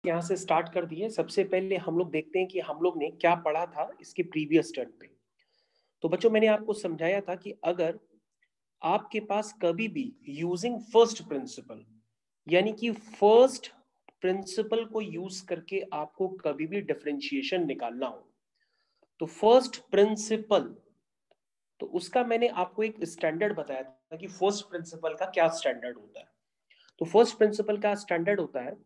यहाँ से स्टार्ट कर दिए। सबसे पहले हम लोग देखते हैं कि हम लोग ने क्या पढ़ा था इसके प्रीवियस टर्न पे। तो बच्चों मैंने आपको समझाया था कि अगर आपके पास कभी भी यूजिंग फर्स्ट प्रिंसिपल, यानी कि फर्स्ट प्रिंसिपल को यूज करके आपको कभी भी डिफरेंशिएशन निकालना हो, तो फर्स्ट प्रिंसिपल, तो उसका मैंने आपको एक स्टैंडर्ड बताया था कि फर्स्ट प्रिंसिपल का क्या स्टैंडर्ड होता है। तो फर्स्ट प्रिंसिपल का स्टैंडर्ड होता है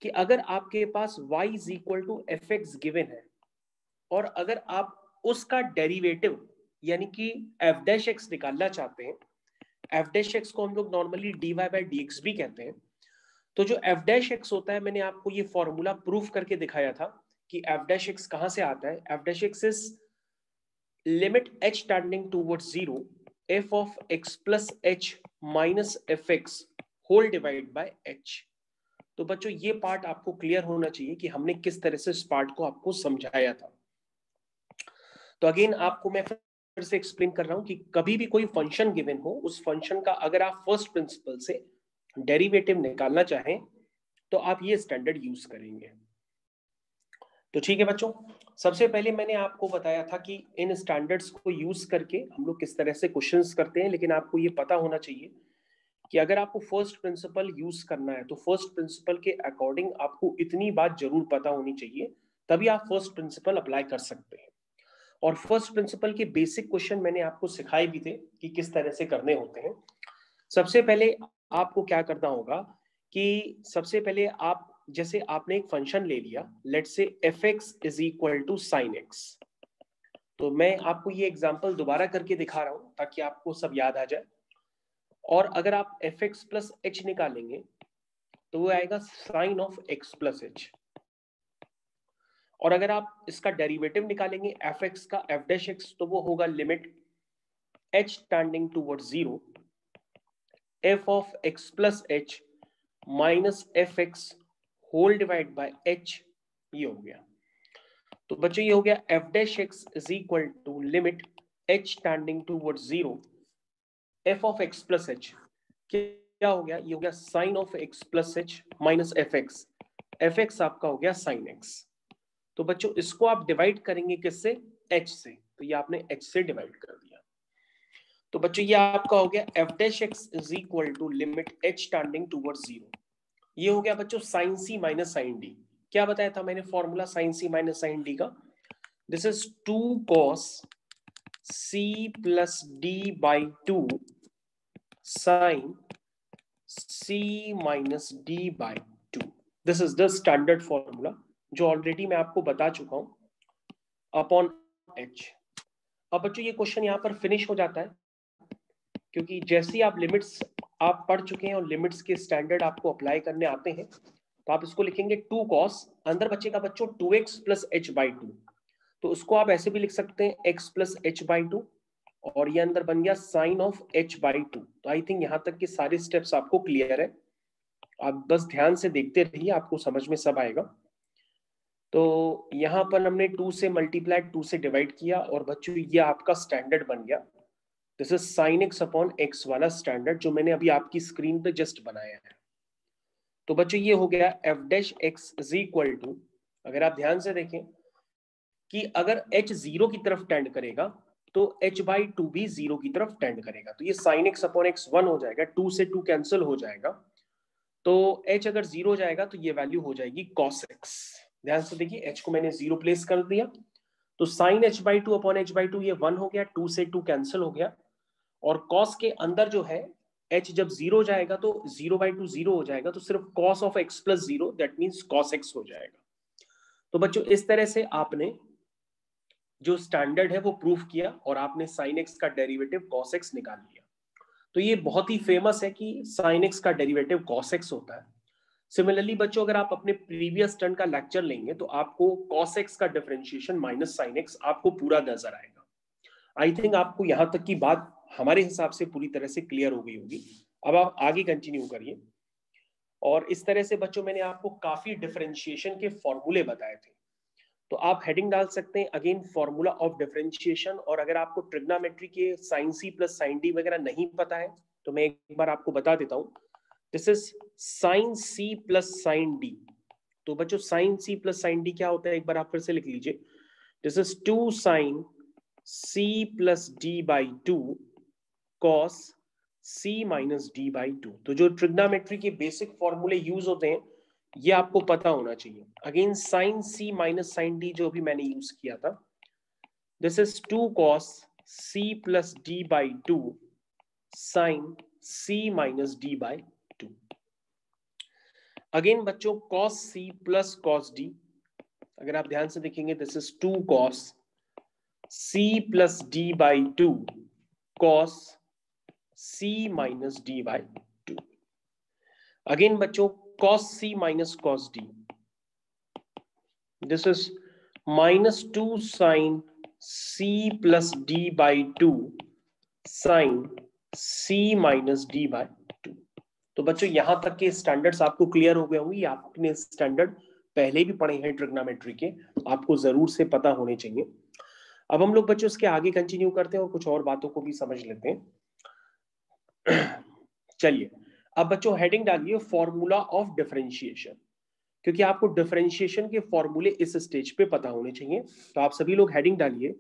कि अगर आपके पास y is equal to F X given है और अगर आप उसका डेरिवेटिव यानी कि एफ डैश एक्स निकालना चाहते हैं, एफ डैश एक्स को हम लोग normally D Y by D X भी कहते हैं। तो जो एफ डैश एक्स होता है, मैंने आपको ये फॉर्मूला प्रूफ करके दिखाया था कि एफ डैश एक्स कहां से आता है। F dash X is limit H tending towards zero F of X plus H minus F X whole divide by H. तो बच्चों ये पार्ट आपको क्लियर होना चाहिए कि हमने किस तरह से इस पार्ट को आपको समझाया था। तो अगेन आपको मैं फिर से एक्सप्लेन कर रहा हूं कि कभी भी कोई फंक्शन गिवन हो, उस फंक्शन का अगर आप फर्स्ट प्रिंसिपल से डेरिवेटिव निकालना चाहें तो आप ये स्टैंडर्ड यूज करेंगे। तो ठीक है बच्चों, सबसे पहले मैंने आपको बताया था कि इन स्टैंडर्ड्स को यूज करके हम लोग किस तरह से क्वेश्चंस करते हैं, लेकिन आपको ये पता होना चाहिए कि अगर आपको फर्स्ट प्रिंसिपल यूज करना है तो फर्स्ट प्रिंसिपल के अकॉर्डिंग आपको इतनी बात जरूर पता होनी चाहिए, तभी आप फर्स्ट प्रिंसिपल अप्लाई कर सकते हैं। और फर्स्ट प्रिंसिपल के बेसिक क्वेश्चन मैंने आपको सिखाए भी थे कि किस तरह से करने होते हैं। सबसे पहले आपको क्या करना होगा कि सबसे पहले आप, जैसे आपने एक फंक्शन ले लिया, let's say F X is equal to sine X. तो मैं आपको ये एग्जांपल दोबारा करके दिखा रहा हूं ताकि आपको सब याद आ जाए। और अगर आप एफ एक्स प्लस एच निकालेंगे तो वो आएगा sine of X plus H. और अगर आप इसका डेरिवेटिव निकालेंगे एफ एक्स का एफ डैश एक्स, तो वो होगा limit H tending towards zero F of X plus H minus F X whole divide by H. ये हो गया। तो बच्चों ये हो गया F dash X is equal to limit H tending towards zero F of X plus H. क्या हो गया? ये हो गया sine of X plus H minus F X. F X आपका हो गया साइन एक्स। तो बच्चों इसको आप डिवाइड करेंगे किससे? एच से। तो ये आपने एच से डिवाइड कर दिया। तो बच्चों ये आपका हो गया F dash X is equal to limit H tending towards zero. ये हो गया बच्चों sine C minus sine D. क्या बताया था मैंने formula sine C minus sine D का? This is 2 cos c plus D by 2 sine c minus D by 2। This is the standard formula जो ऑलरेडी मैं आपको बता चुका हूं अपॉन एच। अब बच्चों ये क्वेश्चन यहां पर फिनिश हो जाता है, क्योंकि जैसे ही आप लिमिट्स आप पढ़ चुके हैं और लिमिट्स के स्टैंडर्ड आपको अप्लाई करने आते हैं, तो आप इसको लिखेंगे 2 cos, अंदर बचेगा बच्चों 2x प्लस एच बाई 2। तो उसको आप ऐसे भी लिख सकते हैं x प्लस एच बाई 2, और ये अंदर बन गया साइन ऑफ h बाई 2। तो आई थिंक यहां तक के सारे स्टेप्स आपको क्लियर है। आप बस ध्यान से देखते रहिए, आपको समझ में सब आएगा। तो यहां पर हमने 2 से मल्टीप्लाई 2 से डिवाइड किया और बच्चों ये आपका स्टैंडर्ड बन गया। This is sine x upon x वाला स्टैंडर्ड जो मैंने अभी आपकी स्क्रीन पे जस्ट बनाया है। तो बच्चों ये हो गया F dash X is equal to, अगर आप ध्यान से देखें कि अगर h जीरो की तरफ टेंड करेगा तो h बाई 2 भी जीरो की तरफ टेंड करेगा। तो ये साइन एक्स अपॉन एक्स 1 हो जाएगा, 2 से 2 कैंसिल हो जाएगा। तो h अगर जीरो हो जाएगा तो ये वैल्यू हो जाएगी cos x। ध्यान से देखिए, h को मैंने जीरो प्लेस कर दिया, तो sine h by 2 upon h by 2 ये 1 हो गया, 2 से 2 कैंसिल हो गया। और cos के अंदर जो है h जब जीरो हो जाएगा तो जीरो बाई 2 जीरो हो जाएगा, तो सिर्फ cos of x plus zero, that means cos x हो जाएगा। तो बच्चों इस तरह से आपने जो स्टैंडर्ड है वो प्रूफ किया और आपने साइन एक्स का डेरिवेटिव cos x निकाल लिया। तो ये बहुत ही फेमस है कि साइन एक्स का डेरिवेटिव cos x होता है। सिमिलरली बच्चों अगर आप अपने प्रीवियस टर्न का लेक्चर लेंगे तो आपको cos x का डिफरेंशिएशन माइनस साइन एक्स आपको पूरा नजर आएगा। आई थिंक आपको यहां तक की बात हमारे हिसाब से पूरी तरह से क्लियर हो गई होगी। अब आप आगे कंटिन्यू करिए। और इस तरह से बच्चों मैंने आपको काफी डिफरेंशिएशन के फॉर्मूले बताए थे। तो आप हेडिंग डाल सकते हैं अगेन फॉर्मूला ऑफ डिफरेंशिएशन। और अगर आपको ट्रिग्नोमेट्री के sine C plus sine D वगैरह नहीं पता है तो मैं एक बार आपको बता देता हूं। This is sine C plus sine D. तो बच्चों sine C plus sine D क्या होता है, एक बार आप फिर से लिख लीजिए। This is 2 sine C plus D by 2 cos C minus D by 2। तो जो ट्रिग्नोमेट्री के बेसिक फॉर्मूले यूज होते हैं ये आपको पता होना चाहिए। Again sine C minus sine D जो भी मैंने यूज किया था, this is 2 cos C plus D by 2 sine C minus D by 2। Again बच्चों cos c plus cos d, अगर आप ध्यान से देखेंगे this is 2 cos c plus d by 2 cos c minus d by 2। Again बच्चों cos c minus cos d, this is minus 2 sine c plus d by 2 sine c minus d by 2। तो बच्चों यहां तक के standards आपको clear हो गए होंगे, आपने स्टैंडर्ड पहले भी पढ़े हैं ट्रिग्नोमेट्री के, आपको जरूर से पता होने चाहिए। अब हम लोग बच्चों इसके आगे कंटिन्यू करते हैं और कुछ और बातों को भी समझ लेते हैं। चलिए अब बच्चों हेडिंग डालिए फॉर्मूला ऑफ डिफरेंशिएशन, क्योंकि आपको डिफरेंशिएशन के फॉर्मूले इस स्टेज पे पता होने चाहिए। तो आप सभी लोग हेडिंग डालिए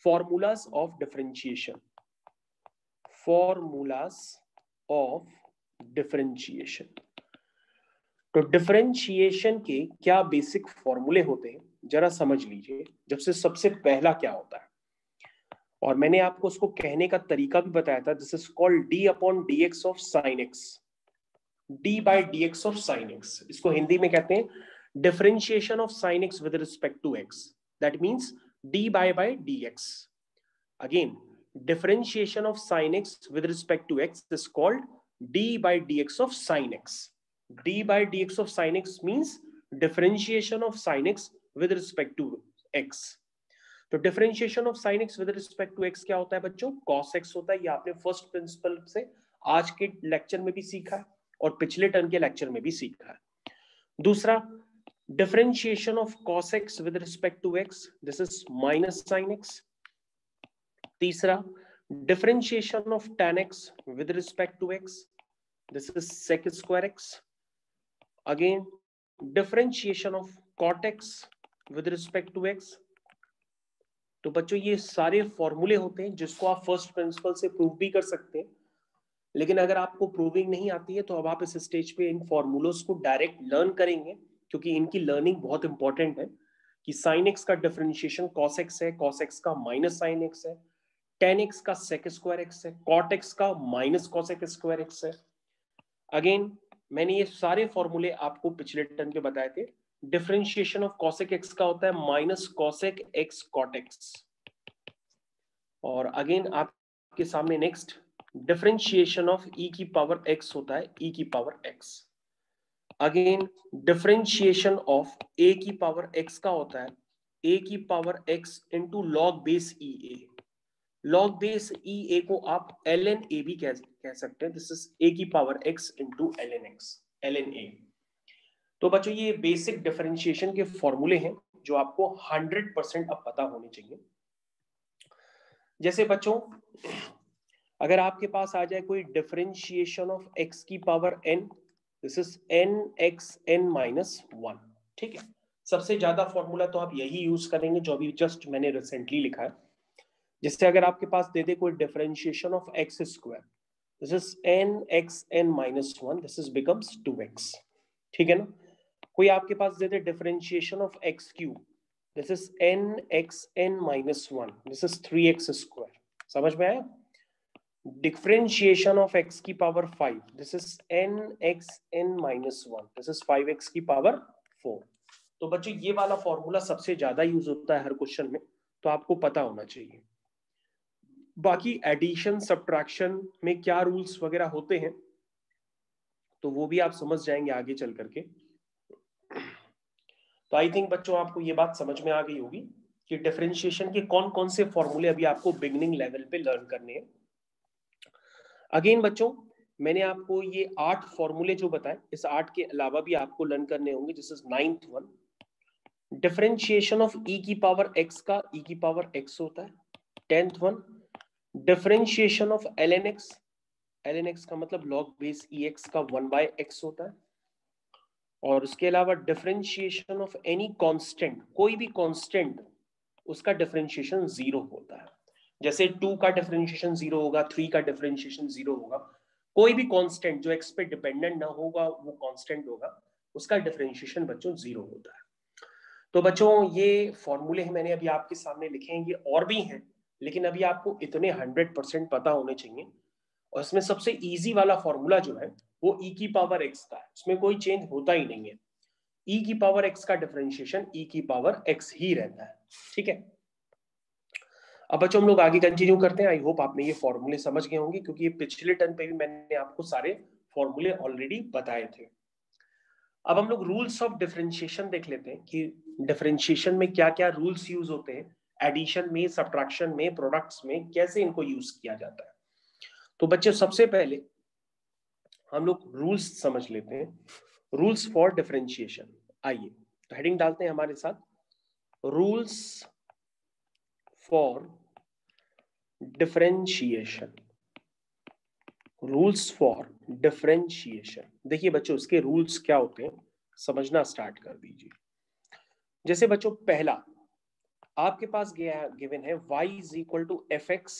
formulas of differentiation, formulas of differentiation. तो डिफरेंशिएशन के क्या बेसिक फॉर्मूले होते हैं जरा समझ लीजिए। जब से सबसे पहला क्या होता है, और मैंने आपको उसको कहने का तरीका भी बताया था, this is called D upon D x of sine X, D by D x of sine X. इसको हिंदी में कहते हैं differentiation of sine x with respect to X, that means D by D X. Again differentiation of sin x with respect to x is called d by dx of sin x. d by dx of sin x means differentiation of sin x with respect to x. तो differentiation of sin x with respect to x क्या होता है बच्चों, cos x होता है। ये आपने first principle से आज के लेक्चर में भी सीखा है और पिछले टर्म के लेक्चर में भी सीखा है। दूसरा differentiation of cos x with respect to x, this is minus sin x. तीसरा differentiation of tan x with respect to x, this is sec square x. Again differentiation of cot x with respect to x। तो बच्चों ये सारे फॉर्मूले होते हैं जिसको आप फर्स्ट प्रिंसिपल से प्रूव भी कर सकते हैं, लेकिन अगर आपको प्रूविंग नहीं आती है तो अब आप इस स्टेज पे इन फॉर्मूलोस को डायरेक्ट लर्न करेंगे, क्योंकि इनकी लर्निंग बहुत इंपॉर्टेंट है। कि sin x का डिफरेंशिएशन cos x है, cos x का माइनस sin x है, tan x का sec स्क्वायर x है, cot x का माइनस cosec स्क्वायर x है। अगेन मैंने ये सारे फॉर्मूले आपको पिछले टर्म के बताए थे। डिफरेंशिएशन ऑफ cosec x का होता है minus cosec x cot x। और अगेन आपके सामने नेक्स्ट डिफरेंशिएशन ऑफ e की पावर x होता है e की power x। Again differentiation of a की पावर x का होता है a की power x into log base E A. Log base E A को आप ln a भी कह सकते हैं, दिस इज a की power x into ln a। तो बच्चों ये बेसिक डिफरेंशिएशन के फॉर्मूले हैं जो आपको 100% अब पता होने चाहिए। जैसे बच्चों अगर आपके पास आ जाए कोई डिफरेंशिएशन ऑफ x की power n, this is n x n minus 1, ठीक है। सबसे ज्यादा फॉर्मूला तो आप यही यूज करेंगे जो अभी जस्ट मैंने रिसेंटली लिखा है। जिससे अगर आपके पास दे दे कोई differentiation of x square, this is n x n minus 1, this is becomes 2x, ठीक है ना। कोई आपके पास दे दे differentiation of x cube, this is n x n minus 1, this is 3x square. समझ में आया। डिफरेंशिएशन ऑफ x की power 5, this is n x n minus 1, this is 5x की पावर 4। तो बच्चों ये वाला फॉर्मूला सबसे ज्यादा यूज होता है हर क्वेश्चन में, तो आपको पता होना चाहिए। बाकी एडिशन सब्ट्रैक्शन में क्या रूल्स वगैरह होते हैं तो वो भी आप समझ जाएंगे आगे चल करके। तो आई थिंक बच्चों आपको ये बात समझ में आ गई होगी कि डिफरेंशिएशन के कौन कौन से फॉर्मूले अभी आपको बिगिनिंग लेवल पे लर्न करने हैं। अगेन बच्चों मैंने आपको ये 8 फॉर्मूले जो बताए, इस 8 के अलावा भी आपको लर्न करने होंगे। This is 9th one, differentiation of e की पावर x का e की पावर x होता है। 10th one, differentiation of ln x का मतलब log बेस ex का 1/x होता है। और उसके अलावा डिफरेंशिएशन ऑफ एनी कांस्टेंट, कोई भी कांस्टेंट उसका डिफरेंशिएशन 0 होता है। जैसे 2 का डिफरेंशिएशन 0 होगा, 3 का डिफरेंशिएशन 0 होगा। कोई भी कांस्टेंट जो एक्स पे डिपेंडेंट ना होगा वो कांस्टेंट होगा, उसका डिफरेंशिएशन बच्चों 0 होता है। तो बच्चों ये फॉर्मूले मैंने अभी आपके सामने लिखे हैं, ये और भी हैं लेकिन अभी आपको इतने 100% पता होने चाहिए। और इसमें सबसे इजी वाला फॉर्मूला जो है वो e की पावर x का है, उसमें कोई चेंज होता ही नहीं है। e की पावर x का डिफरेंशिएशन e की पावर x ही रहता है, ठीक है। अब बच्चों हम लोग आगे कंटिन्यू करते हैं। आई होप आपने ये फॉर्मूले समझ गए होंगे क्योंकि ये पिछले टर्म पे भी मैंने आपको सारे फॉर्मूले ऑलरेडी बताए थे। अब हम लोग रूल्स ऑफ डिफरेंशिएशन देख लेते हैं कि डिफरेंशिएशन में क्या क्या रूल्स यूज होते हैं, एडिशन में, सब्ट्रैक्शन में, प्रोडक्ट्स में कैसे इनको यूज किया जाता है। तो बच्चों सबसे पहले हम लोग रूल्स समझ लेते हैं, रूल्स फॉर डिफरेंशिएशन। आइए तो हेडिंग डालते हैं हमारे साथ, rules for differentiation. Rules for differentiation, देखिए बच्चों इसके रूल्स क्या होते हैं समझना स्टार्ट कर दीजिए। जैसे बच्चों पहला आपके पास गिवन है y is equal to F X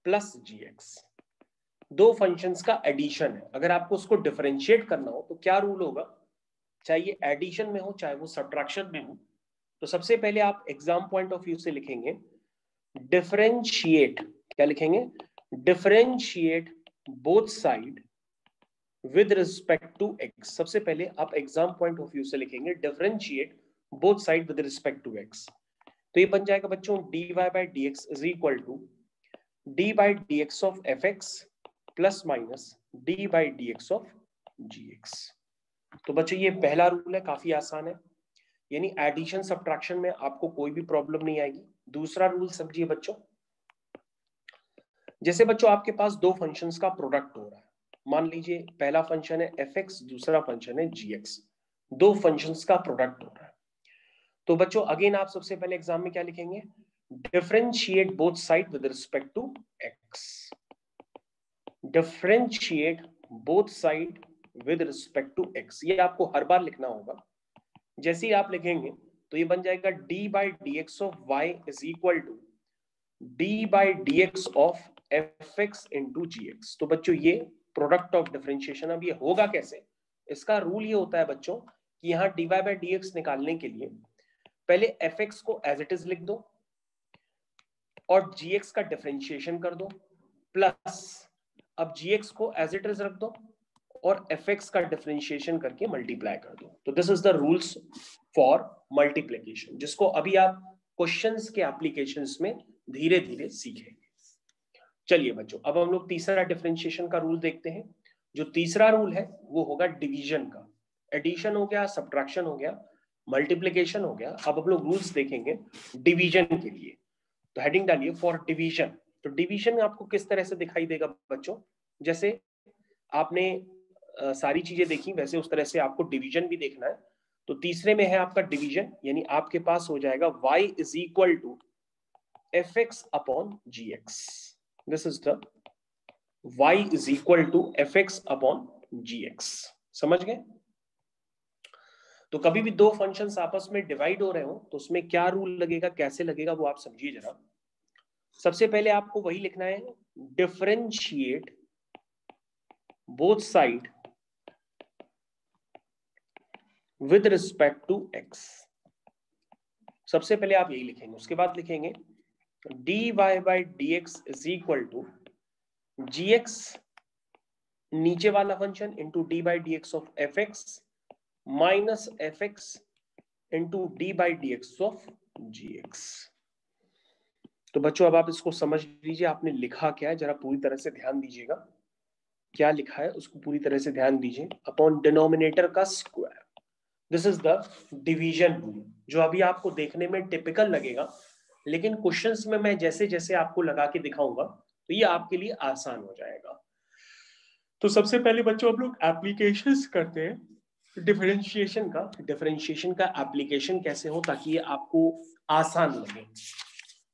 plus ji X, दो फंक्शंस का एडिशन है। अगर आपको उसको डिफरेंशिएट करना हो तो क्या रूल होगा, चाहे ये एडिशन में हो चाहे वो सब्ट्रैक्शन में हो। तो सबसे पहले आप एग्जाम पॉइंट ऑफ व्यू से लिखेंगे डिफरेंशिएट, क्या लिखेंगे, differentiate both side with respect to x. सबसे पहले आप एग्जाम पॉइंट ऑफ व्यू से लिखेंगे differentiate both side with respect to x. तो ये बन जाएगा बच्चों dy by D x is equal to D by D x of F X plus minus D by D x of ji x. तो बच्चों ये पहला रूल है, काफी आसान है, यानी एडिशन सब्ट्रैक्शन में आपको कोई भी प्रॉब्लम नहीं आएगी। दूसरा रूल समझिए बच्चों, जैसे बच्चों आपके पास दो फंक्शंस का प्रोडक्ट हो रहा है, मान लीजिए पहला फंक्शन है एफ एक्स, दूसरा फंक्शन है जी एक्स, दो फंक्शंस का प्रोडक्ट हो रहा है। तो बच्चों अगेन आप सबसे पहले एग्जाम में क्या लिखेंगे, differentiate both side with respect to x. Differentiate both side with respect to x, ये आपको हर बार लिखना होगा। जैसे ही आप लिखेंगे तो ये बन जाएगा d by D x of y is equal to D by D x of F x into g x. तो बच्चों ये प्रोडक्ट ऑफ डिफरेंशिएशन। अब ये होगा कैसे, इसका रूल ये होता है बच्चों कि यहाँ d Y by D x निकालने के लिए पहले एफ एक्स को एज इट इज लिख दो और जी एक्स का डिफरेंशिएशन कर दो, प्लस अब जी एक्स को एज इट इज रख दो और एफ एक्स का डिफरेंशिएशन करके मल्टीप्लाई कर दो। तो this is the rules for multiplication, जिसको अभी आप क्वेश्चंस के एप्लीकेशंस में धीरे धीरे सीखेंगे। चलिए बच्चों अब हम लोग तीसरा डिफरेंशिएशन का रूल देखते हैं। जो तीसरा रूल है वो होगा डिवीजन का। एडिशन हो गया, सब्ट्रैक्शन हो गया, मल्टीप्लिकेशन हो गया, अब हम लोग रूल्स देखेंगे डिवीजन के लिए। तो हेडिंग डालिए फॉर डिवीजन। तो डिवीजन आपको किस तरह से दिखाई देगा बच्चों, जैसे आपने सारी चीजें देखी वैसे उस तरह से आपको डिवीजन भी देखना है। तो तीसरे में है आपका डिवीजन, यानी आपके पास हो जाएगा y is equal to F x upon g x. This is the y is equal to F x upon g x. समझ गए। तो कभी भी दो फंक्शंस आपस में डिवाइड हो रहे हो तो उसमें क्या रूल लगेगा, कैसे लगेगा, वो आप समझिए जरा। सबसे पहले आपको वही लिखना है, differentiate both side with respect to x. सबसे पहले आप यही लिखेंगे, उसके बाद लिखेंगे d Y by D x is equal to g x नीचे वाला function into d by D x of F x minus F x into d by D x of ji x. तो बच्चों अब आप इसको समझ लीजिए, आपने लिखा क्या है जरा पूरी तरह से ध्यान दीजिएगा, क्या लिखा है उसको पूरी तरह से ध्यान दीजिए। अपॉन डिनोमिनेटर का square, this is the division rule, जो अभी आपको देखने में टिपिकल लगेगा लेकिन क्वेश्चंस में मैं जैसे जैसे आपको लगा के दिखाऊंगा तो ये आपके लिए आसान हो जाएगा। तो सबसे पहले बच्चों हम लोग एप्लीकेशंस करते हैं डिफरेंशिएशन का। डिफरेंशिएशन का एप्लीकेशन कैसे हो ताकि ये आपको आसान लगे।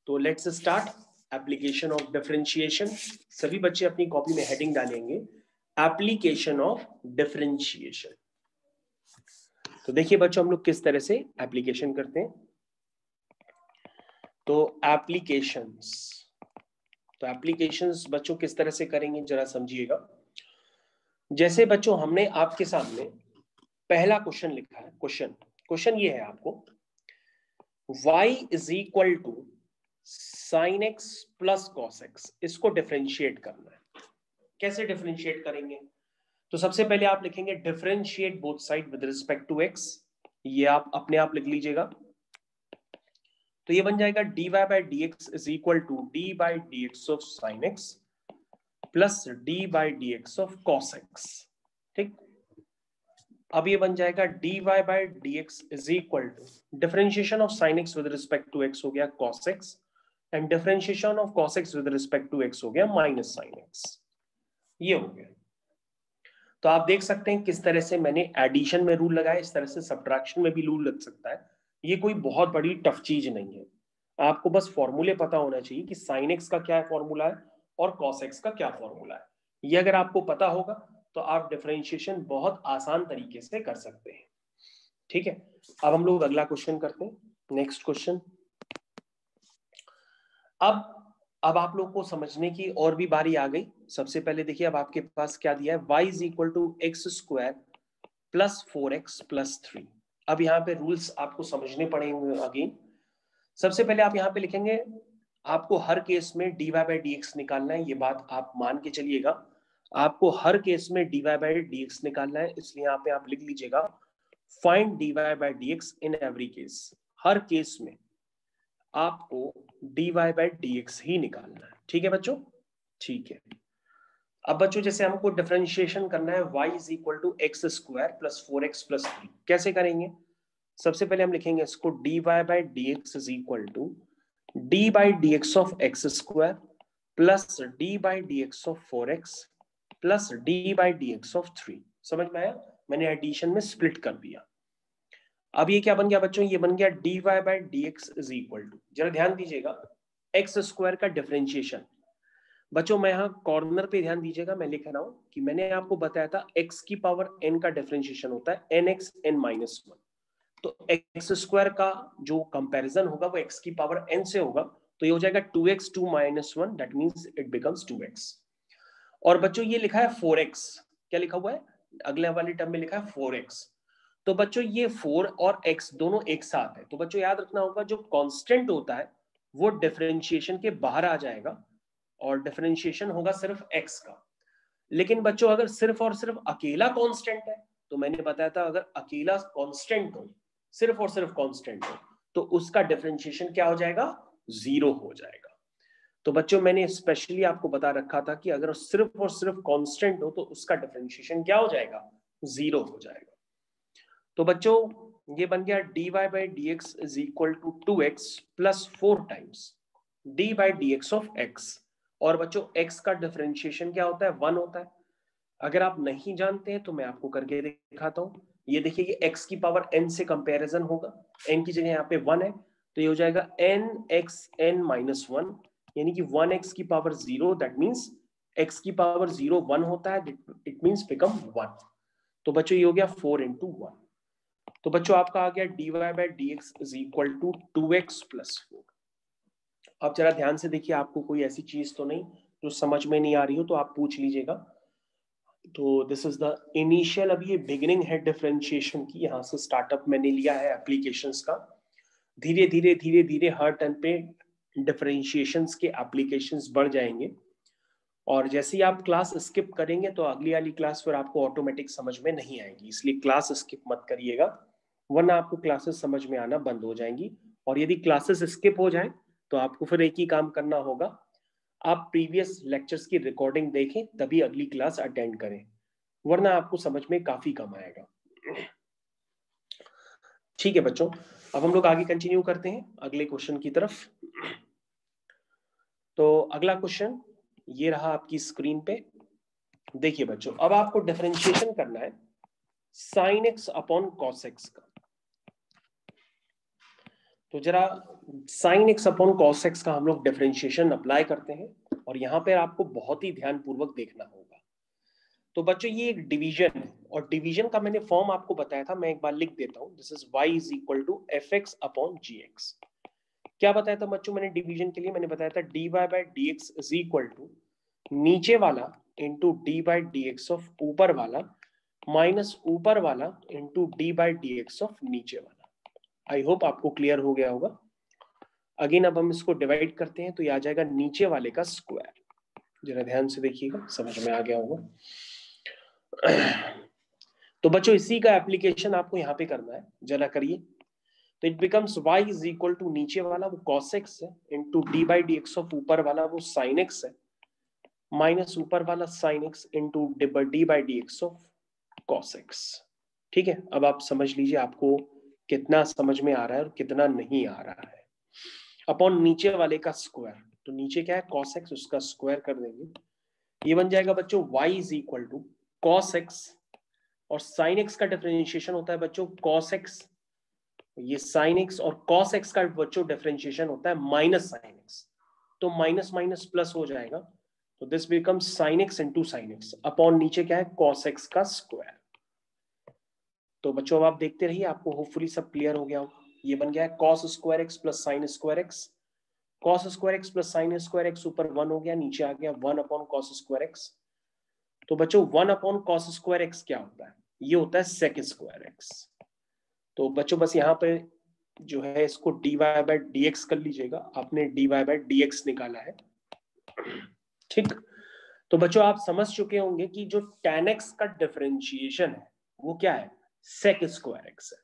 तो let's start application of differentiation. सभी बच्चे अपनी कॉपी में हेडिंग डालेंगे एप्लीकेशन ऑफ डिफरेंशिएशन। तो देखिए बच्चों हम लोग किस तरह से एप्लीकेशन करते हैं। तो एप्लीकेशंस बच्चों किस तरह से करेंगे जरा समझिएगा। जैसे बच्चों हमने आपके सामने पहला क्वेश्चन लिखा है। क्वेश्चन ये है आपको, y is equal to sine x plus cos x, इसको डिफरेंशिएट करना है। कैसे डिफरेंशिएट करेंगे? तो सबसे पहले आप लिखेंगे differentiate both side with respect to x, ये आप अपने आप लिख लीजिएगा। तो ये बन जाएगा dy by D x is equal to D by D x of sine x plus D by D x of cos x. ठीक, अब ये बन जाएगा dy by D x is equal to differentiation of sine x with respect to x हो गया cos x, and differentiation of cos x with respect to x हो गया minus sign x. ये हो गया। तो आप देख सकते हैं किस तरह से मैंने एडिशन में रूल लगाया, इस तरह से सब्ट्रैक्शन में भी रूल लग सकता है। ये कोई बहुत बड़ी टफ चीज नहीं है, आपको बस फॉर्मूले पता होना चाहिए कि साइन एक्स का क्या फॉर्मूला है और कॉस एक्स का क्या फॉर्मूला है। ये अगर आपको पता होगा तो आप डिफरेंशिएशन बहुत आसान तरीके से कर सकते हैं। ठीक है, अब हम लोग अगला क्वेश्चन करते हैं, नेक्स्ट क्वेश्चन। अब आप लोग को समझने की और भी बारी आ गई। सबसे पहले देखिए अब आपके पास क्या दिया है, y is equal to x square plus 4x plus 3। अब यहाँ पे रूल्स आपको समझने पड़ेंगे अगेन। सबसे पहले आप यहाँ पे लिखेंगे, आपको हर केस में dy बाई डी एक्स निकालना है। ये बात आप मान के चलिएगा, आपको हर केस में dy बाई डी एक्स निकालना है। इसलिए यहाँ पे आप लिख लीजिएगा find dy by D x in every case. Her case में आपको dy बाई डी एक्स ही निकालना है। ठीक है बच्चों, ठीक है। अब बच्चों जैसे हमको डिफरेंशिएशन करना है y is equal to x square plus 4x plus 3, कैसे करेंगे? सबसे पहले हम लिखेंगे इसको dy by D x is equal to D by D x of x square plus D by D x of 4x plus D by D x of 3। समझ में आया? मैंने एडिशन में स्प्लिट कर दिया। अब ये क्या बन गया बच्चों, ये बन गया dy by D x is equal to, जरा ध्यान दीजिएगा, एक्स स्क्वायर का डिफरेंशिएशन। बच्चों मैं यहाँ कॉर्नर पे ध्यान दीजिएगा, मैं लिख रहा हूं कि मैंने आपको बताया था x की पावर n का डिफरेंशिएशन होता है nx n माइनस 1। तो एक्स स्क्वायर का जो कंपैरिजन होगा वो x की पावर n से होगा, तो ये हो जाएगा 2x 2 minus 1, that means it becomes 2x। और बच्चों ये लिखा है 4x, क्या लिखा हुआ है अगले वाले टर्म में लिखा है 4x। तो बच्चों ये 4 और x दोनों एक साथ है, तो बच्चों याद रखना होगा जो कांस्टेंट होता है वो डिफरेंशिएशन के बाहर आ जाएगा और डिफरेंशिएशन होगा सिर्फ x का। लेकिन बच्चों अगर सिर्फ और सिर्फ अकेला कांस्टेंट है, तो मैंने बताया था अगर अकेला कांस्टेंट हो, सिर्फ और सिर्फ कांस्टेंट हो, तो उसका डिफरेंशिएशन क्या हो जाएगा, 0 हो जाएगा। तो बच्चों मैंने स्पेशली आपको बता रखा था कि अगर सिर्फ और सिर्फ कांस्टेंट हो तो उसका डिफरेंशिएशन क्या हो जाएगा, 0 हो जाएगा। तो बच्चों ये बन गया dy by D x is equal to 2x plus 4 times d by D x of x। और बच्चों x का डिफरेंशिएशन क्या होता है, 1 होता है। अगर आप नहीं जानते हैं तो मैं आपको करके दिखाता हूं। ये देखिए ये x की पावर n से कंपैरिजन होगा, n की जगह यहाँ पे 1 है, तो ये हो जाएगा nxn माइनस 1, यानी कि 1x की पावर 0, दैट मीन्स x की पावर 0 1 होता है, इट मीन्स बिकम 1। तो बच्चों ये हो गया 4 इंटू 1। तो बच्चों आपका आ गया dy by D x is equal to 2x plus 4। अब जरा ध्यान से देखिए, आपको कोई ऐसी चीज तो नहीं जो समझ में नहीं आ रही हो तो आप पूछ लीजिएगा। तो दिस इज द इनिशियल, अब ये बिगिनिंग है डिफरेंशिएशन की, यहाँ से स्टार्टअप मैंने लिया है एप्लीकेशंस का। धीरे धीरे धीरे धीरे हर टर्न पे डिफरेंशिएशंस के एप्लीकेशंस बढ़ जाएंगे, और जैसे ही आप क्लास स्किप करेंगे तो अगली वाली क्लास फिर आपको ऑटोमेटिक समझ में नहीं आएगी, इसलिए क्लास स्किप मत करिएगा, वरना आपको क्लासेस समझ में आना बंद हो जाएंगी। और यदि क्लासेस स्किप हो जाए तो आपको फिर एक ही काम करना होगा, आप प्रीवियस लेक्चर्स की रिकॉर्डिंग देखें तभी अगली क्लास अटेंड करें, वरना आपको समझ में काफी कम आएगा। ठीक है बच्चों, अब हम लोग आगे कंटिन्यू करते हैं अगले क्वेश्चन की तरफ। तो अगला क्वेश्चन ये रहा आपकी स्क्रीन पे। देखिए बच्चों अब आपको डिफरेंशिएशन करना है sine x upon cos x का। तो जरा sine x upon cos x का हम लोग डिफरेंशिएशन अप्लाई करते हैं, और यहां पे आपको बहुत ही ध्यानपूर्वक देखना होगा। तो बच्चों ये एक डिवीजन है, और डिवीजन का मैंने फॉर्म आपको बताया था, मैं एक बार लिख देता हूं, this is y is equal to fx upon gx। क्या बताया था बच्चों मैंने डिवीजन के लिए? मैंने बताया था dy by dx is equal to नीचे वाला into d by D x of ऊपर वाला माइनस ऊपर वाला into d by D x of नीचे वाला। आई होप आपको क्लियर हो गया होगा। अगेन अब हम इसको डिवाइड करते हैं तो ये आ जाएगा नीचे वाले का स्क्वायर। जरा ध्यान से देखिएगा, समझ में आ गया होगा। तो बच्चों इसी का एप्लीकेशन आपको यहाँ पे करना है, जरा करिए। तो it becomes y is equal to नीचे वाला वो cos x है into d by D x of ऊपर वाला वो sin x है माइनस ऊपर वाला sin x into d by D x of cos x। ठीक है, अब आप समझ लीजिए आपको कितना समझ में आ रहा है और कितना नहीं आ रहा है। अपॉन नीचे वाले का स्क्वायर, तो नीचे क्या है cos x, उसका स्क्वायर कर देंगे। ये बन जाएगा बच्चों y is equal to cos x, और sin x का डिफरेंशिएशन होता है बच्चों cos x, ये sin x, और cos x का बच्चों डिफरेंशिएशन होता है माइनस sin x, तो माइनस माइनस प्लस हो जाएगा, तो this becomes sin x into sin x upon नीचे क्या है cos x का स्क्वायर। तो बच्चों अब आप देखते रहिए, आपको होपफुली सब क्लियर हो गया होगा। ये बन गया है cos square x plus sin square x, cos square x plus sin square x ऊपर 1 हो गया, नीचे आ गया 1 अपॉन cos स्क्वायर x। तो बच्चों 1 अपॉन cos स्क्वायर x क्या होता है? ये होता है sec स्क्वायर x। तो बच्चों बस यहाँ पे जो है इसको dy बाय dx कर लीजिएगा, आपने dy बाय dx निकाला है। ठीक, तो बच्चों आप समझ चुके होंगे कि जो tan x का डिफरेंशिएशन है वो क्या है? sec स्क्वायर x है।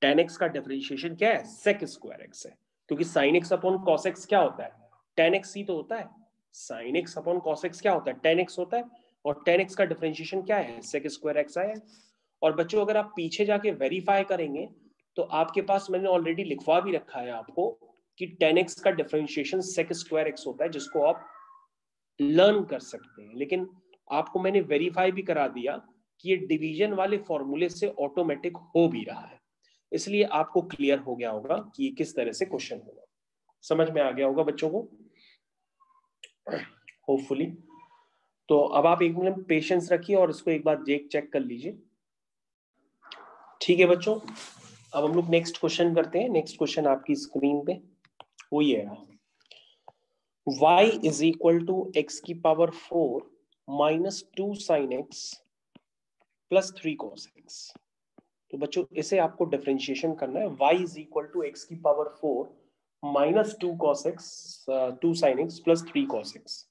tan x का डिफरेंशिएशन क्या है? sec स्क्वायर x है, क्योंकि sin x upon cos x क्या होता है? tan x ही तो होता है। sin x upon cos x क्या होता है? tan x होता है, और tan x का डिफरेंशिएशन क्या है? sec स्क्वायर x है। और बच्चों अगर आप पीछे जाके वेरीफाई करेंगे तो आपके पास मैंने ऑलरेडी लिखवा भी रखा है आपको कि tan x का डिफरेंशिएशन sec स्क्वायर x होता है, जिसको आप लर्न कर सकते हैं। लेकिन आपको मैंने वेरीफाई भी करा दिया कि ये डिवीजन वाले फॉर्मूले से ऑटोमेटिक हो भी रहा है, इसलिए आपको क्लियर हो गया होगा कि ये किस तरह से क्वेश्चन होगा। समझ में आ गया होगा बच्चों को होपफुली। तो अब आप एक मिनट पेशेंस रखिए और इसको एक बार चेक कर लीजिए। ठीक है बच्चों, अब हम लोग नेक्स्ट क्वेश्चन करते हैं। नेक्स्ट क्वेश्चन आपकी स्क्रीन पे वो ये है, y is equal to x की power 4 minus 2 sine x plus 3 cos x। तो बच्चों इसे आपको डिफरेंशिएशन करना है। y is equal to x की power 4 minus 2 cos x 2 sine x plus 3 cos x।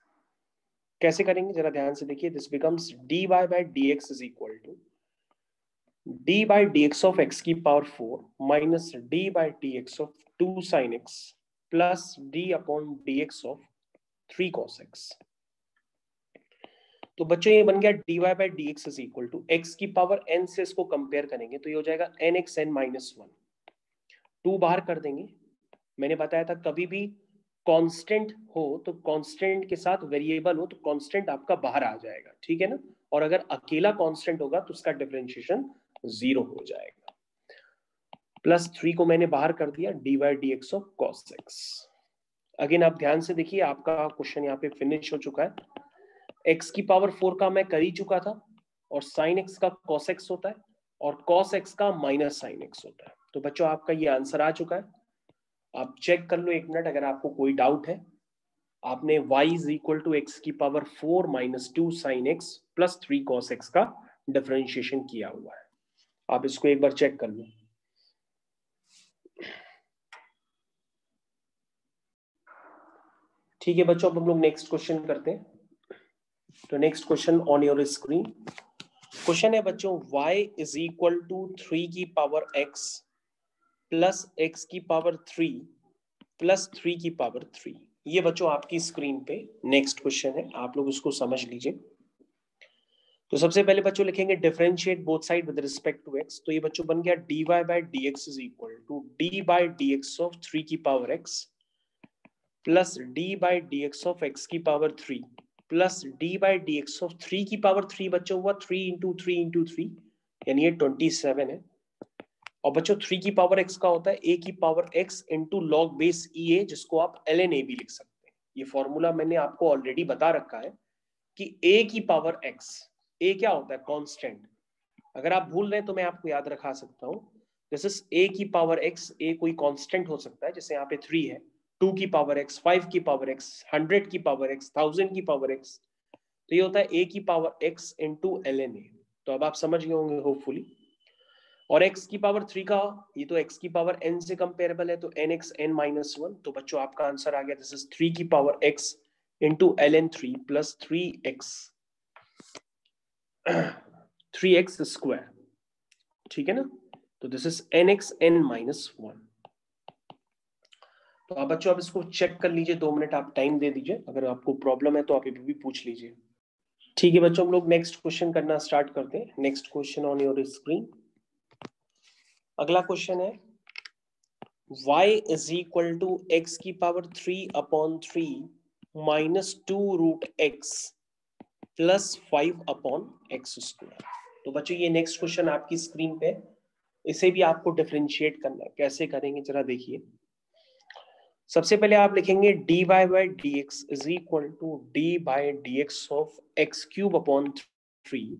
कैसे करेंगे जरा ध्यान से देखिए। This becomes dy by dx is equal to d by D x of x की power 4 minus d by D x of 2 sine x plus d upon D x of 3 cos x। तो बच्चों ये बन गया dy by D x is equal to x की power n से इसको compare करेंगे तो ये हो जाएगा nx n माइनस 1, 2 बाहर कर देंगे। मैंने बताया था कभी भी कांस्टेंट हो तो कांस्टेंट के साथ वेरिएबल हो तो कांस्टेंट आपका बाहर आ जाएगा, ठीक है ना। और अगर अकेला कांस्टेंट होगा तो उसका डिफरेंशिएशन 0 हो जाएगा। प्लस 3 को मैंने बाहर कर दिया, D by D x of cos x. Again आप ध्यान से देखिए, आपका क्वेश्चन यहाँ पे फिनिश हो चुका है। एक्स की पावर 4 का मैं कर ही चुका था, और साइन एक्स का कॉस एक्स होता है, और कॉस एक्स का माइनस साइन एक्स होता है। तो बच्चों आपका ये आंसर आ चुका है। आप चेक कर लो एक मिनट अगर आपको कोई डाउट है। आपने y is equal to x की power 4 minus 2 sine x plus 3 cos x का डिफरेंशिएशन किया हुआ है। आप इसको एक बार चेक कर लो। ठीक है बच्चों, अब हम लोग नेक्स्ट क्वेश्चन करते हैं। तो next question on your screen question है बच्चों, y इज इक्वल टू 3 की पावर x प्लस x की पावर 3 प्लस 3 की पावर 3। ये बच्चों आपकी स्क्रीन पे नेक्स्ट क्वेश्चन है, आप लोग उसको समझ लीजिए। तो सबसे पहले बच्चों लिखेंगे differentiate both side with respect to x। तो ये बच्चों बन गया dy by dx is equal to d by dx of 3 की power x plus d by dx of x की power 3 plus d by dx of 3 की power 3 बच्चों हुआ 3 इंटू 3 इंटू 3 यानी ये 27 है। और बच्चों 3 की पावर x का होता है a की power x into log base e a, जिसको आप ln a भी लिख सकते हैं। ये फॉर्मूला मैंने आपको ऑलरेडी बता रखा है कि a की पावर x ए क्या होता है? कांस्टेंट। अगर आप भूल रहे हैं तो मैं आपको याद रखा सकता हूँ, दिस इज ए की पावर एक्स। ए कोई कांस्टेंट हो सकता है, जैसे यहाँ पे 3 है, 2 की पावर एक्स, 5 की पावर एक्स, 100 की पावर एक्स, 1000 की पावर एक्स। तो ये होता है ए की पावर एक्स इंटू ln ए। तो अब आप समझ गए होंगे होपफुली। और x की पावर 3 का, ये तो x की पावर n से कंपेरेबल है, तो nx n माइनस 1। तो बच्चों आपका आंसर आ गया, दिस इज 3 की power x into ln 3 plus 3x square. ठीक है ना? तो this is nx n minus 1। तो आप बच्चों आप इसको चेक कर लीजिए, 2 मिनट आप टाइम दे दीजिए। अगर आपको प्रॉब्लम है तो आप ये भी पूछ लीजिए। ठीक है बच्चों, हम लोग नेक्स्ट क्वेश्चन करना स्टार्ट करते हैं। Next question on your screen. अगला क्वेश्चन है y is equal to x की power 3/3 minus 2 root x plus 5/x square. तो बच्चों ये नेक्स्ट क्वेश्चन आपकी स्क्रीन पे, इसे भी आपको डिफरेंशिएट करना है। कैसे करेंगे जरा देखिए। सबसे पहले आप लिखेंगे dy by D x is equal to D by D x of x cube upon 3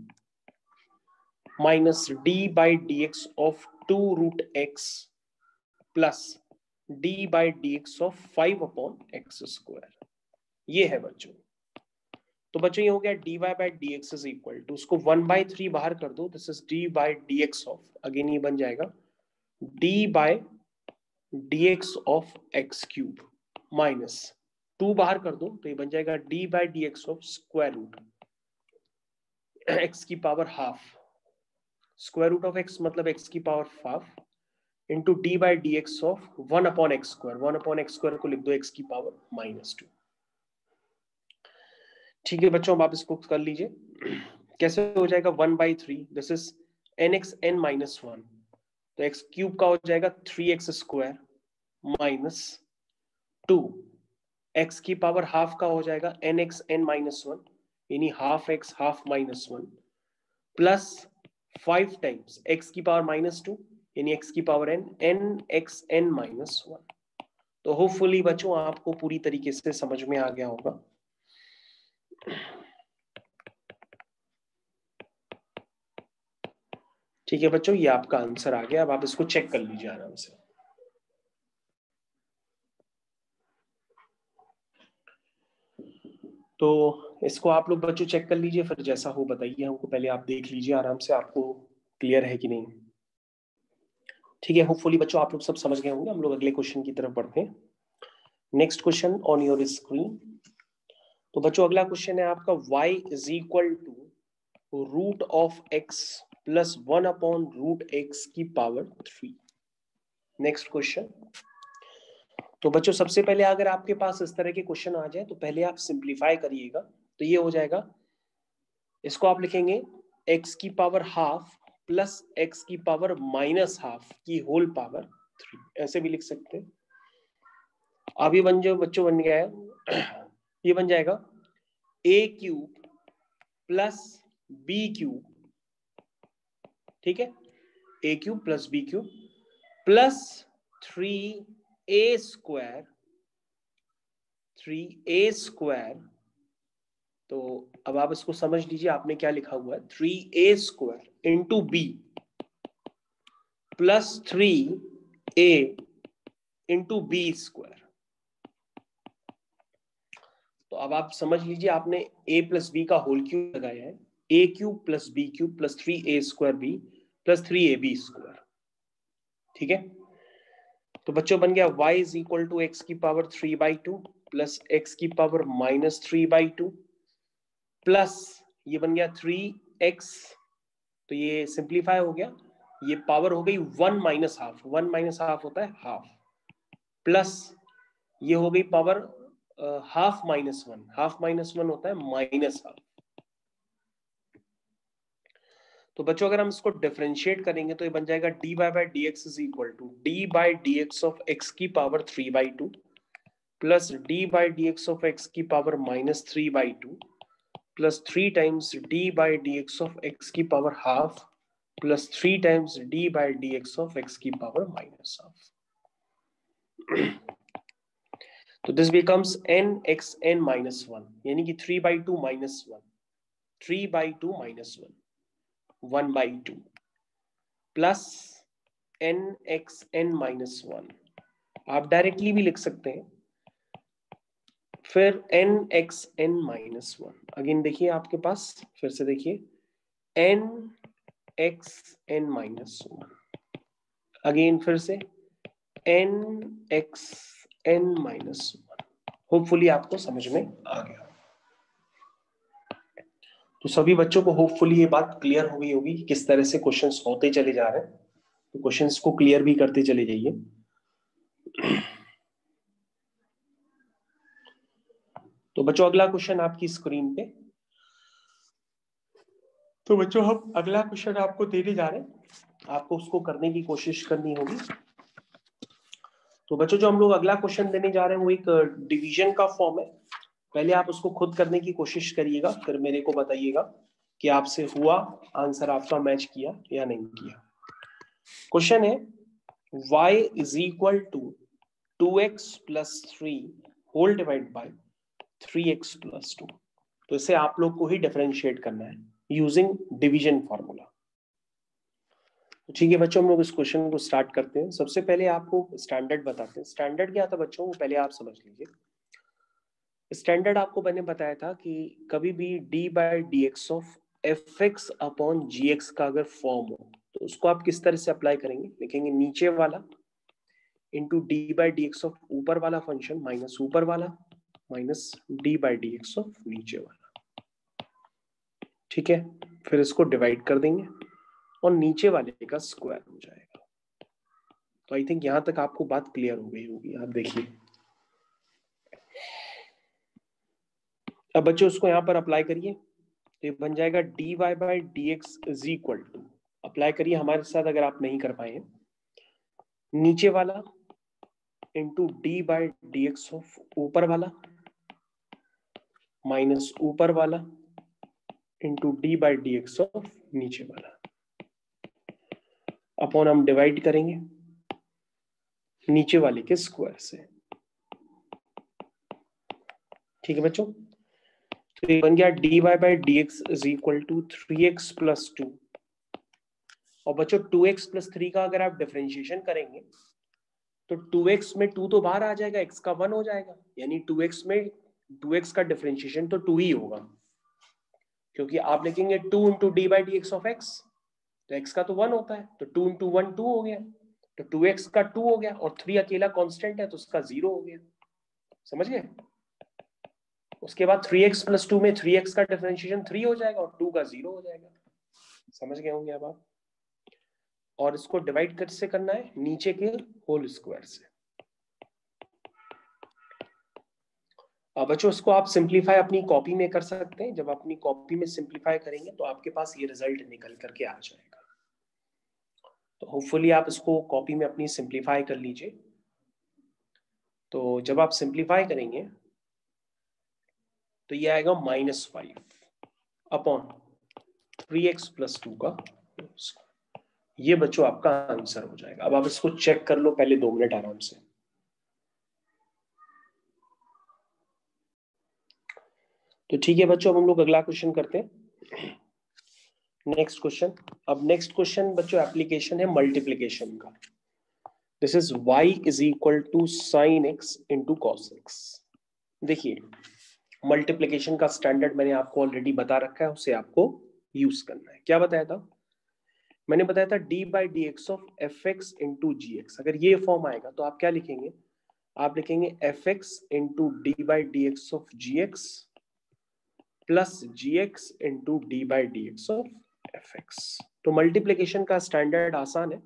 minus D by D x of 2 root x plus D by D x of 5/x square. ये है बच्चों। तो बच्चों ये हो गया dy by D x is equal to, उसको 1/3 बाहर कर दो, this is d by D x of, again ये बन जाएगा d by D x of x cube minus 2 बाहर कर दो, तो ये बन जाएगा d by D x of square root x की power half. Square root of x मतलब एक्स की power half into d by D x of 1/x square. 1/x square को लिख दो एक्स की पावर -2। ठीक है बच्चों, अब आप इसको कर लीजिए। कैसे हो जाएगा 1/3, this is nx n minus 1, तो एक्स क्यूब का हो जाएगा 3x स्क्वायर माइनस 2, एक्स की पावर हाफ का हो जाएगा nx n माइनस 1, यानी half x half -1 plus 5 times x की पावर -2 यानी एक्स की power n, nx n minus 1। तो होपफुली बच्चों आपको पूरी तरीके से समझ में आ गया होगा। ठीक है बच्चों, ये आपका आंसर आ गया। अब आप इसको चेक कर लीजिए आराम से। तो इसको आप लोग बच्चों चेक कर लीजिए, फिर जैसा हो बताइए हमको। पहले आप देख लीजिए आराम से, आपको क्लियर है कि नहीं। ठीक है, होपफुली बच्चों आप लोग सब समझ गए होंगे। हम लोग अगले क्वेश्चन की तरफ बढ़ते हैं। Next question on your screen. तो बच्चों अगला क्वेश्चन है आपका y is equal to root of x plus 1/√x की पावर 3। Next question. तो बच्चों सबसे पहले अगर आपके पास इस तरह के क्वेश्चन आ जाए तो पहले आप सिंप्लीफाई करिएगा। तो ये हो जाएगा, इसको आप लिखेंगे x की पावर हाफ प्लस x की पावर -हाफ की होल पावर 3, ऐसे भी लिख सकते हैं। अब ये बन जो बच्चों बन गया है, ये बन जाएगा a cube plus b cube. ठीक है, a cube plus b cube plus 3a square, 3a square. तो अब आप इसको समझ लीजिए, आपने क्या लिखा हुआ है, 3a square into b plus 3a into b square. तो अब आप समझ लीजिए, आपने a प्लस बी का होल क्यूब लगाया है, a cube plus b cube plus 3a square b plus 3ab square. ठीक है, तो बच्चों बन गया y is equal to x की पावर 3/2 प्लस एक्स की पावर -3/2 प्लस ये बन गया 3x। तो ये सिंप्लीफाई हो गया, ये पावर हो गई 1 माइनस हाफ, 1 माइनस हाफ होता है हाफ, प्लस ये हो गई पावर हाफ -1, हाफ -1 होता है -हाफ। तो बच्चों अगर हम इसको डिफरेंशिएट करेंगे तो ये बन जाएगा dy by D x is equal to D by D x of x की power 3/2 plus D by D x of x की power -3/2 plus 3 times d by D x of x की power half plus 3 times d by D x of x की power -half. तो this becomes n x n -1, यानी कि 3/2 -1। 3/2 minus 1/2 plus nxn minus 1, आप directly भी लिख सकते हैं। फिर nxn माइनस 1, अगेन देखिए आपके पास, फिर से देखिए nxn माइनस 1, अगेन फिर से nxn माइनस 1। होपफुली आपको समझ में आ गया। तो सभी बच्चों को होपफुली ये बात क्लियर हो गई होगी किस तरह से क्वेश्चंस होते चले जा रहे हैं। तो क्वेश्चंस को क्लियर भी करते चले जाइए। तो बच्चों अगला क्वेश्चन आपकी स्क्रीन पे, तो बच्चों हम अगला क्वेश्चन आपको देने जा रहे हैं, आपको उसको करने की कोशिश करनी होगी। तो बच्चों जो हम लोग अगला क्वेश्चन देने जा रहे हैं वो एक डिवीजन का फॉर्म है। पहले आप उसको खुद करने की कोशिश करिएगा, फिर मेरे को बताइएगा कि आपसे हुआ, आंसर आपका मैच किया या नहीं किया। क्वेश्चन है y is equal to 2x plus 3 whole divide by 3x plus 2। तो इसे आप लोग को ही डिफरेंशिएट करना है यूजिंग डिवीजन फॉर्मूला। ठीक है बच्चों, हम लोग इस क्वेश्चन को स्टार्ट करते हैं। सबसे पहले आपको स्टैंडर्ड बताते हैं। स्टैंडर्ड क्या था बच्चों, वो पहले आप समझ लीजिए। स्टैंडर्ड आपको मैंने बताया था कि कभी भी d by D x of F x upon g x का अगर फॉर्म हो तो उसको आप किस तरह से अप्लाई करेंगे, लिखेंगे नीचे वाला into d by D x of ऊपर वाला फंक्शन माइनस ऊपर वाला minus D by D x of नीचे वाला। ठीक है, फिर इसको डिवाइड कर देंगे और नीचे वाले का स्क्वायर हो जाएगा। तो आई थिंक यहां तक आपको बात क्लियर हो गई होगी। आप देखिए अब बच्चों उसको यहां पर अप्लाई करिए तो ये बन जाएगा d Y by D x is equal to, apply करिए हमारे साथ अगर आप नहीं कर पाए, नीचे वाला into d by D x of ऊपर वाला माइनस ऊपर वाला into d by D x of नीचे वाला, अपॉन हम डिवाइड करेंगे नीचे वाले के स्क्वायर से। ठीक है बच्चों, तो ये बन गया d Y by D x is equal to 3x plus 2। और बच्चों 2x प्लस 3 का अगर आप डिफरेंशिएशन करेंगे तो 2x में 2 तो बाहर आ जाएगा, x का 1 हो जाएगा, यानी 2x में 2x का डिफरेंशिएशन तो 2 ही होगा, क्योंकि आप लिखेंगे 2 into d by D x of x, तो x का तो 1 होता है, तो 2 इंटू 1 2 हो गया, तो 2x का 2 हो गया, और 3 अकेला कांस्टेंट है तो उसका 0 हो गया। समझ गए? उसके बाद 3x प्लस 2 में 3x का डिफरेंशिएशन 3 हो जाएगा और 2 का 0 हो जाएगा। समझ गए होंगे अब आप। और इसको डिवाइड कैसे करना है, नीचे के होल स्क्वायर से। अब बच्चों इसको आप सिंप्लीफाई अपनी कॉपी में कर सकते हैं। जब अपनी कॉपी में सिंप्लीफाई करेंगे तो आपके पास ये रिजल्ट निकल करके आ जाएगा। तो होपफुली आप इसको कॉपी में अपनी सिंप्लीफाई कर लीजिए। तो जब आप सिंप्लीफाई करेंगे तो ये आएगा -5 अपॉन 3x प्लस 2 का, ये बच्चों आपका आंसर हो जाएगा। अब आप इसको चेक कर लो पहले 2 मिनट आराम से। तो ठीक है बच्चों, अब हम लोग अगला क्वेश्चन करते हैं। Next question. अब नेक्स्ट क्वेश्चन बच्चों एप्लीकेशन है मल्टीप्लीकेशन का। This is y is equal to sine x into cos x. देखिए मल्टीप्लीकेशन का स्टैंडर्ड मैंने आपको ऑलरेडी बता रखा है, उसे आपको यूज करना है। क्या बताया था मैंने? बताया था d by D x of F x into g x. अगर ये फॉर्म आएगा तो आप क्या लिखेंगे? आप लिखेंगे f x into d by D x of ji x plus ji x into d by D x of F x. तो मल्टीप्लीकेशन का स्टैंडर्ड आसान है,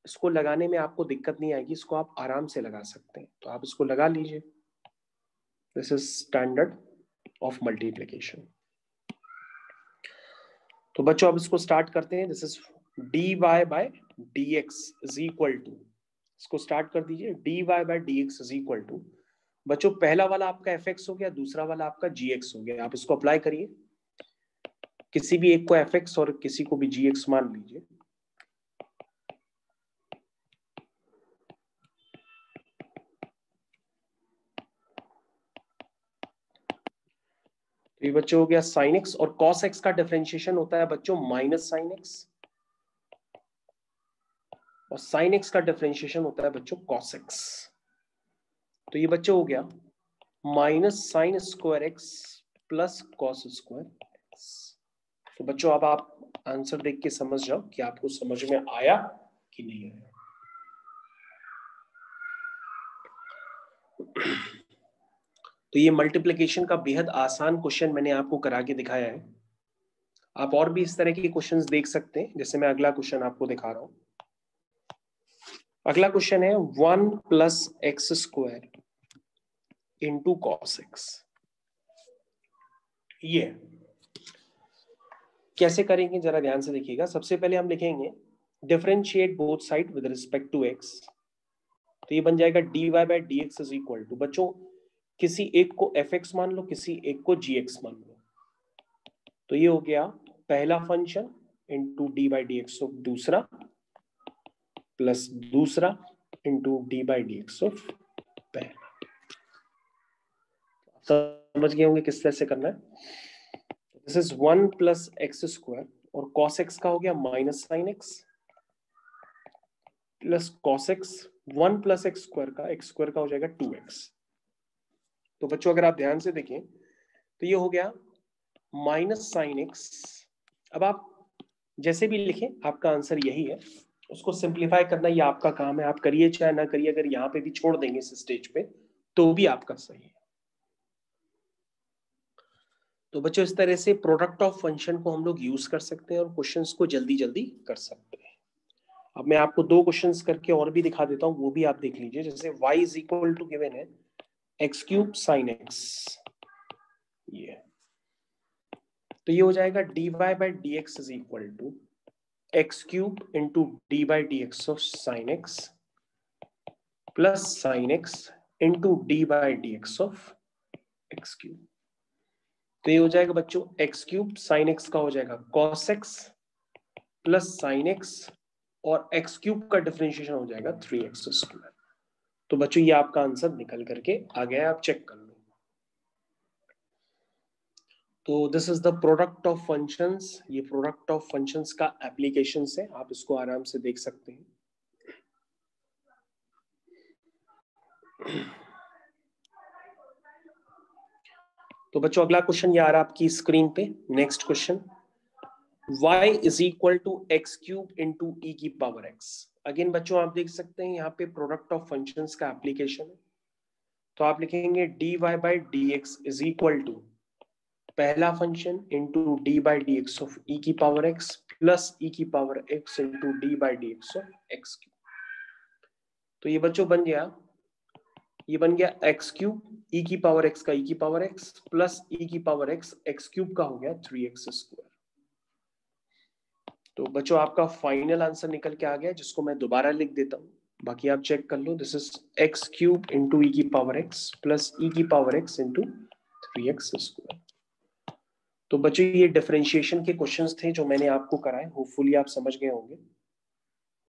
इसको लगाने में आपको दिक्कत नहीं आएगी, इसको आप आराम से लगा सकते हैं। तो आप इसको लगा लीजिए। This is standard of multiplication. तो बच्चों अब इसको स्टार्ट करते हैं। This is d y by d x is equal to, इसको स्टार्ट कर दीजिए, d y by d x is equal to. बच्चों पहला वाला आपका एफ एक्स हो गया, दूसरा वाला आपका जी एक्स हो गया। आप इसको अप्लाई करिए, किसी भी एक को एफ एक्स और किसी को भी जी एक्स मान लीजिए। तो ये बच्चों हो गया साइन एक्स, और कॉस एक्स का डिफरेंशिएशन होता है बच्चों माइनस साइन एक्स, और साइन एक्स का डिफरेंशिएशन होता है बच्चों कॉस एक्स। तो ये बच्चों हो गया minus sine square x plus cos square x. तो बच्चों अब आप आंसर देख के समझ जाओ कि आपको समझ में आया कि नहीं आया। तो ये मल्टीप्लिकेशन का बेहद आसान क्वेश्चन मैंने आपको करा के दिखाया है। आप और भी इस तरह के क्वेश्चंस देख सकते हैं, जैसे मैं अगला क्वेश्चन आपको दिखा रहा हूं। अगला क्वेश्चन है 1 plus x square into cos x. ये कैसे करेंगे जरा ध्यान से देखिएगा। सबसे पहले हम लिखेंगे differentiate both side with respect to x. तो ये बन जाएगा dy by dx is equal to, बच्चों किसी एक को fx मान लो, किसी एक को gx मान लो। तो ये हो गया पहला function into d by D x of दूसरा, प्लस दूसरा into d by D x of पहला। समझ गए होंगे किस तरह से करना है। This is 1 plus x square, और कॉस एक्स का हो गया minus sign x, plus cos x 1 plus x square का हो जाएगा 2x। तो बच्चों अगर आप ध्यान से देखें तो ये हो गया माइनस साइन एक्स। अब आप जैसे भी लिखें आपका आंसर यही है, उसको सिंप्लीफाई करना ये आपका काम है, आप करिए चाहे ना करिए। अगर यहाँ पे भी छोड़ देंगे इस स्टेज पे तो भी आपका सही है। तो बच्चों इस तरह से प्रोडक्ट ऑफ फंक्शन को हम लोग यूज कर सकते हैं और क्वेश्चंस को जल्दी जल्दी कर सकते हैं। अब मैं आपको दो क्वेश्चंस करके और भी दिखा देता हूं, वो भी आप देख लीजिए। जैसे y is equal to given है एक्स क्यूब साइन एक्स, ये तो ये हो जाएगा dy by dx is equal to x cube into d by D x of sine x plus sine x into d by D x of x cube. तो ये हो जाएगा बच्चों एक्स क्यूब साइन एक्स का हो जाएगा cos x plus sine x, और x cube का डिफरेंशिएशन हो जाएगा 3x स्क्वायर। तो बच्चों ये आपका आंसर निकल करके आ गया है, आप चेक कर लो। तो this is the product of functions. ये प्रोडक्ट ऑफ फंक्शंस का एप्लीकेशन है, आप इसको आराम से देख सकते हैं। तो बच्चों अगला क्वेश्चन ये आ रहा है आपकी स्क्रीन पे। Next question y is equal to x cube into e की पावर x। अगेन बच्चों आप देख सकते हैं यहाँ पे प्रोडक्ट ऑफ फंक्शंस का एप्लीकेशन है। तो आप लिखेंगे dy by D x is equal to पहला function into d by D x of e की पावर एक्स प्लस ई की power x into d by D x of x cube. तो ये बच्चों बन गया, ये बन गया एक्स क्यूब ई की पावर एक्स का ई की पावर एक्स प्लस ई की पावर एक्स एक्स क्यूब का हो गया 3x स्क्वायर। तो बच्चों आपका फाइनल आंसर निकल के आ गया, जिसको मैं दोबारा लिख देता हूँ, बाकी आप चेक कर लो। This is x cube into e की पावर एक्स प्लस ई की power x into 3x square. तो बच्चों ये डिफरेंशिएशन के क्वेश्चंस थे जो मैंने आपको कराए, होपफुली आप समझ गए होंगे।